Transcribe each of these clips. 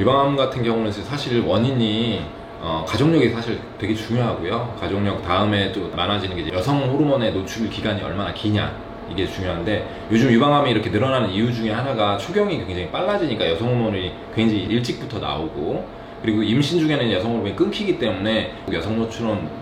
유방암 같은 경우는 사실 원인이 가족력이 사실 되게 중요하고요. 가족력 다음에 또 많아지는 게 이제 여성 호르몬의 노출 기간이 얼마나 기냐, 이게 중요한데, 요즘 유방암이 이렇게 늘어나는 이유 중에 하나가 초경이 굉장히 빨라지니까 여성 호르몬이 굉장히 일찍부터 나오고, 그리고 임신 중에는 여성 호르몬이 끊기기 때문에 여성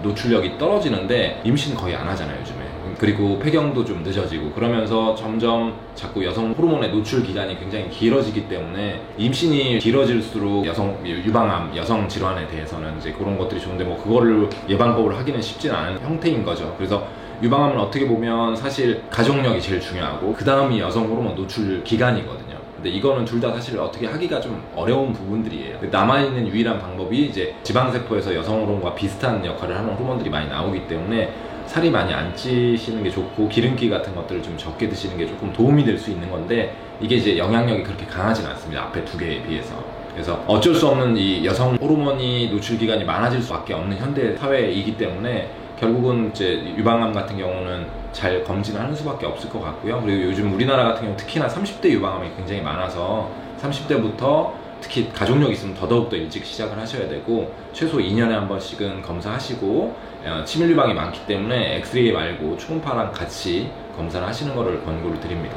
노출력이 떨어지는데 임신 거의 안 하잖아요, 요즘에. 그리고 폐경도 좀 늦어지고, 그러면서 점점 자꾸 여성 호르몬의 노출 기간이 굉장히 길어지기 때문에 임신이 길어질수록 유방암, 여성 질환에 대해서는 이제 그런 것들이 좋은데, 뭐 그거를 예방법을 하기는 쉽지는 않은 형태인 거죠. 그래서 유방암은 어떻게 보면 사실 가족력이 제일 중요하고 그 다음이 여성 호르몬 노출 기간이거든요. 근데 이거는 둘 다 사실 어떻게 하기가 좀 어려운 부분들이에요. 남아있는 유일한 방법이 이제 지방세포에서 여성 호르몬과 비슷한 역할을 하는 호르몬들이 많이 나오기 때문에 살이 많이 안 찌시는 게 좋고, 기름기 같은 것들을 좀 적게 드시는 게 조금 도움이 될 수 있는 건데, 이게 이제 영향력이 그렇게 강하진 않습니다, 앞에 두 개에 비해서. 그래서 어쩔 수 없는 이 여성 호르몬이 노출 기간이 많아질 수밖에 없는 현대 사회이기 때문에 결국은 이제 유방암 같은 경우는 잘 검진을 하는 수밖에 없을 것 같고요. 그리고 요즘 우리나라 같은 경우 특히나 30대 유방암이 굉장히 많아서 30대부터 특히 가족력이 있으면 더더욱 일찍 시작을 하셔야 되고, 최소 2년에 한 번씩은 검사하시고, 치밀 유방이 많기 때문에 엑스레이 말고 초음파랑 같이 검사를 하시는 것을 권고를 드립니다.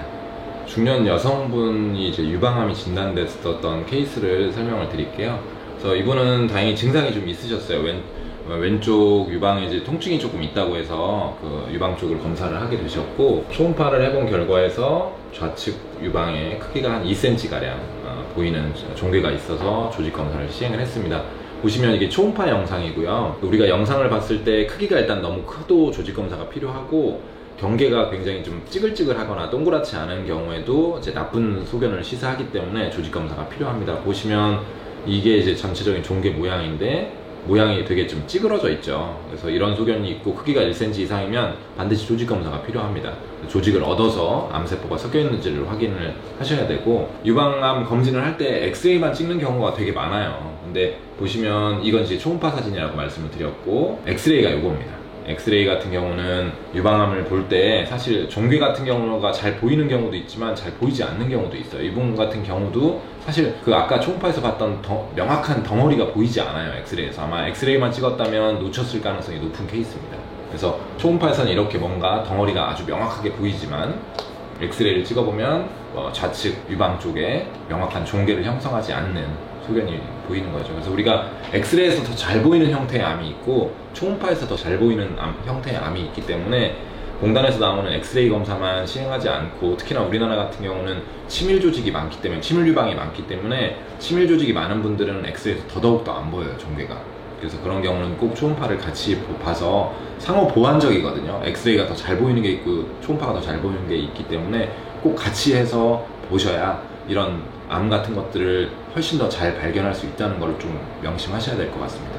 중년 여성분이 이제 유방암이 진단됐었던 케이스를 설명을 드릴게요. 그래서 이분은 다행히 증상이 좀 있으셨어요. 왼쪽 유방에 이제 통증이 조금 있다고 해서 그 유방 쪽을 검사를 하게 되셨고, 초음파를 해본 결과에서 좌측 유방의 크기가 한 2cm 가량 보이는 종괴가 있어서 조직 검사를 시행을 했습니다. 보시면 이게 초음파 영상이고요. 우리가 영상을 봤을 때 크기가 일단 너무 커도 조직 검사가 필요하고, 경계가 굉장히 좀 찌글찌글하거나 동그랗지 않은 경우에도 이제 나쁜 소견을 시사하기 때문에 조직 검사가 필요합니다. 보시면 이게 이제 전체적인 종괴 모양인데, 모양이 되게 좀 찌그러져 있죠. 그래서 이런 소견이 있고 크기가 1cm 이상이면 반드시 조직 검사가 필요합니다. 조직을 얻어서 암세포가 섞여 있는지를 확인을 하셔야 되고, 유방암 검진을 할 때 엑스레이만 찍는 경우가 되게 많아요. 근데 보시면 이건 이제 초음파 사진이라고 말씀을 드렸고, 엑스레이가 이겁니다. 엑스레이 같은 경우는 유방암을 볼 때 사실 종괴 같은 경우가 잘 보이는 경우도 있지만 잘 보이지 않는 경우도 있어요. 이분 같은 경우도 사실 그 아까 초음파에서 봤던 명확한 덩어리가 보이지 않아요, 엑스레이에서. 아마 엑스레이만 찍었다면 놓쳤을 가능성이 높은 케이스입니다. 그래서 초음파에서는 이렇게 뭔가 덩어리가 아주 명확하게 보이지만, 엑스레이를 찍어보면 좌측 유방 쪽에 명확한 종괴를 형성하지 않는 소견이 보이는 거죠. 그래서 우리가 엑스레이에서 더 잘 보이는 형태의 암이 있고 초음파에서 더 잘 보이는 형태의 암이 있기 때문에 공단에서 나오는 엑스레이 검사만 시행하지 않고, 특히나 우리나라 같은 경우는 치밀 조직이 많기 때문에, 치밀 유방이 많기 때문에 치밀 조직이 많은 분들은 엑스레이에서 더더욱 더 안 보여요, 종괴가. 그래서 그런 경우는 꼭 초음파를 같이 봐서 상호 보완적이거든요. 엑스레이가 더 잘 보이는 게 있고 초음파가 더 잘 보이는 게 있기 때문에 꼭 같이 해서 보셔야 이런 암 같은 것들을 훨씬 더 잘 발견할 수 있다는 걸 좀 명심하셔야 될 것 같습니다.